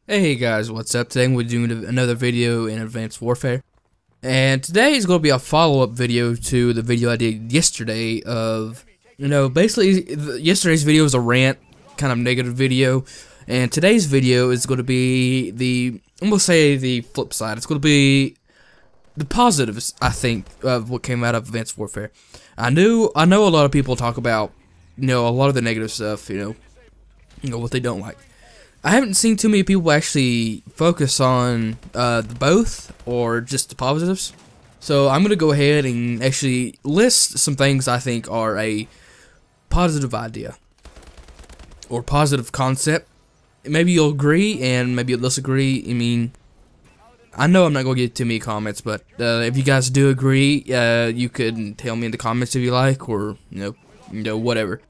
Hey guys, what's up? Today we're doing another video in Advanced Warfare, and today is going to be a follow-up video to the video I did yesterday of, basically yesterday's video was a rant, kind of negative video, and today's video is going to be I'm going to say the flip side. It's going to be the positives, I think, of what came out of Advanced Warfare. I know a lot of people talk about, a lot of the negative stuff, what they don't like. I haven't seen too many people actually focus on both or just the positives. So I'm going to go ahead and actually list some things I think are a positive idea or positive concept. Maybe you'll agree and maybe you'll disagree. I mean, I know I'm not going to get too many comments, but if you guys do agree, you could tell me in the comments if you like, or whatever.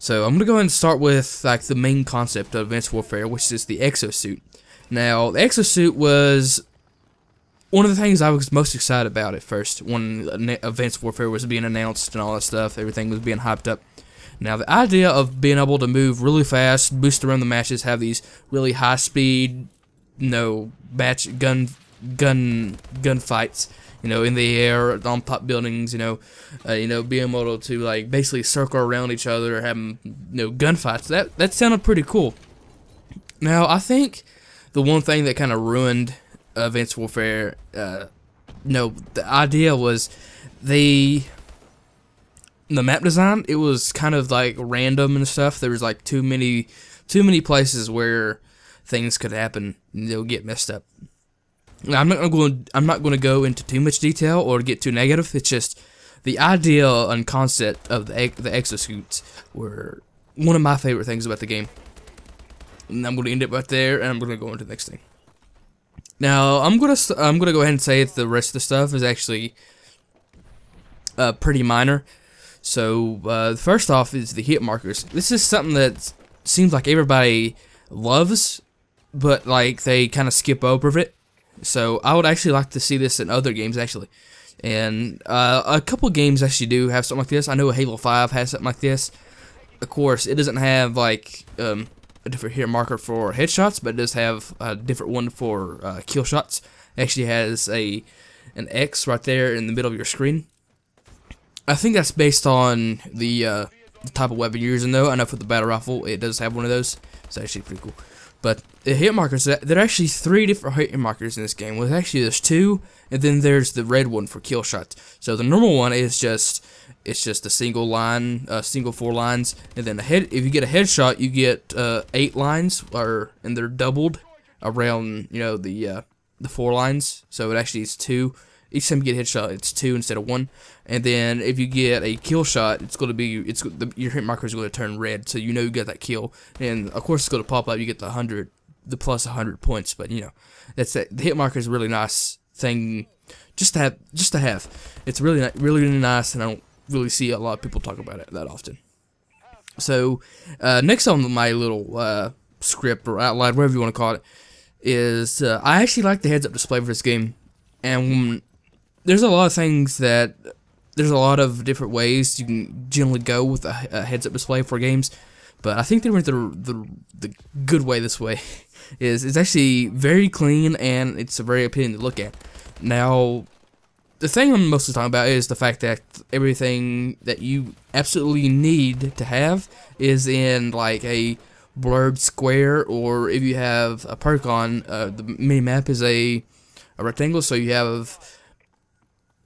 So I'm gonna go ahead and start with like the main concept of Advanced Warfare, which is the Exosuit. Now, the Exosuit was one of the things I was most excited about at first when Advanced Warfare was being announced and all that stuff. Everything was being hyped up. Now, the idea of being able to move really fast, boost around the matches, have these really high speed, gun fights, in the air, on top buildings, being able to like basically circle around each other, having gunfights. That sounded pretty cool. Now, I think the one thing that kind of ruined Advanced Warfare, the idea was the map design. It was kind of like random and stuff. There was like too many places where things could happen and they'll get messed up. I'm not going to go into too much detail or get too negative. It's just the idea and concept of the exosuits were one of my favorite things about the game. And I'm going to end it right there, and I'm going to go into the next thing. Now, I'm going to go ahead and say that the rest of the stuff is actually pretty minor. So, first off is the hit markers. This is something that seems like everybody loves, but like they kind of skip over it. So I would actually like to see this in other games, actually. And a couple games actually do have something like this. I know Halo 5 has something like this. Of course, it doesn't have like a different hit marker for headshots, but it does have a different one for kill shots. It actually has an X right there in the middle of your screen. I think that's based on the type of weapon you're using, though. I know for the battle rifle, it does have one of those. It's actually pretty cool. But the hit markers, there are actually 3 different hit markers in this game. Well, actually there's 2, and then there's the red one for kill shots. So the normal one is just a single line, single 4 lines, and then if you get a headshot, you get 8 lines, and they're doubled around the 4 lines. So it actually is 2. Each time you get a headshot, it's 2 instead of 1. And then if you get a kill shot, it's going to be your hit marker is going to turn red, so you got that kill. And of course, it's going to pop up. You get the plus 100 points. But that's the hit marker is a really nice thing just to have. It's really nice, and I don't really see a lot of people talk about it that often. So next on my little script or outline, whatever you want to call it, is I actually like the heads-up display for this game, and there's a lot of different ways you can generally go with a heads-up display for games, but I think they went the good way this way. It's actually very clean, and it's very appealing to look at. Now, the thing I'm mostly talking about is the fact that everything that you absolutely need to have is in like a blurred square, or if you have a perk on, the mini-map is a rectangle, so you have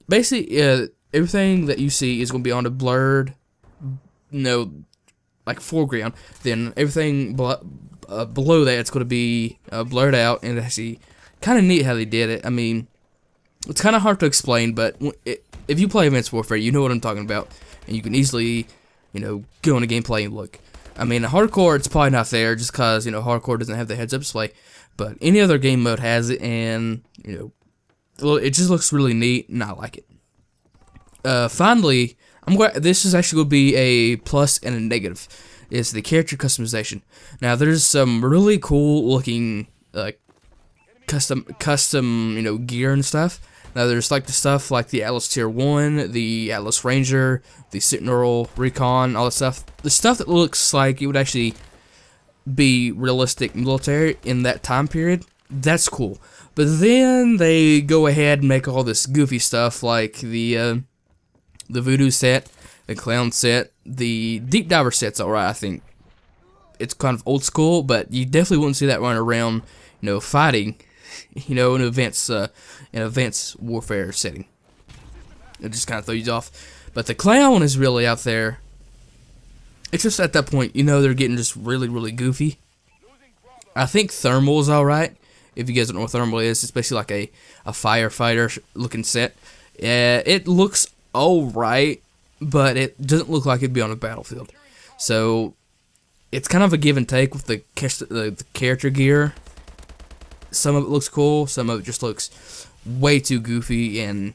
basically everything that you see is going to be on a blurred, like foreground. Then everything below that, it's going to be blurred out, and it's actually kind of neat how they did it. I mean, it's kind of hard to explain, but if you play Advanced Warfare, you know what I'm talking about, and you can easily, go into gameplay and look. I mean, hardcore, it's probably not there, just because, hardcore doesn't have the heads-up display, but any other game mode has it, and, it just looks really neat, and I like it. Finally, this is actually going to be a plus and a negative, is the character customization. Now, there's some really cool looking, custom, gear and stuff. Now, there's like the stuff like the Atlas Tier 1, the Atlas Ranger, the Sentinel Recon, all that stuff. The stuff that looks like it would actually be realistic military in that time period, that's cool. But then they go ahead and make all this goofy stuff like the voodoo set, the clown set, the deep diver set's alright. I think it's kind of old school, but you definitely wouldn't see that running around, fighting, in an advanced warfare setting. It just kind of throws you off. But the clown is really out there. It's just at that point, they're getting just really, really goofy. I think thermal is alright. If you guys don't know what thermal is, especially like a firefighter looking set. It looks alright, but it doesn't look like it'd be on a battlefield. So it's kind of a give and take with the character gear. Some of it looks cool, some of it just looks way too goofy and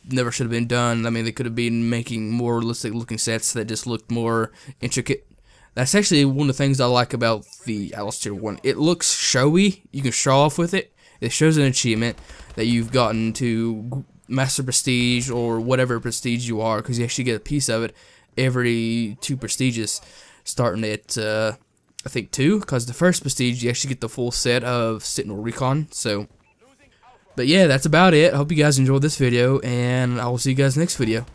never should have been done. I mean, they could have been making more realistic looking sets that just looked more intricate. That's actually one of the things I like about the Atlas Tier 1. It looks showy. You can show off with it. It shows an achievement that you've gotten to Master Prestige or whatever prestige you are, because you actually get a piece of it every 2 prestiges, starting at, I think 2, because the first prestige you actually get the full set of Sentinel Recon. So, but yeah, that's about it. I hope you guys enjoyed this video, and I will see you guys next video.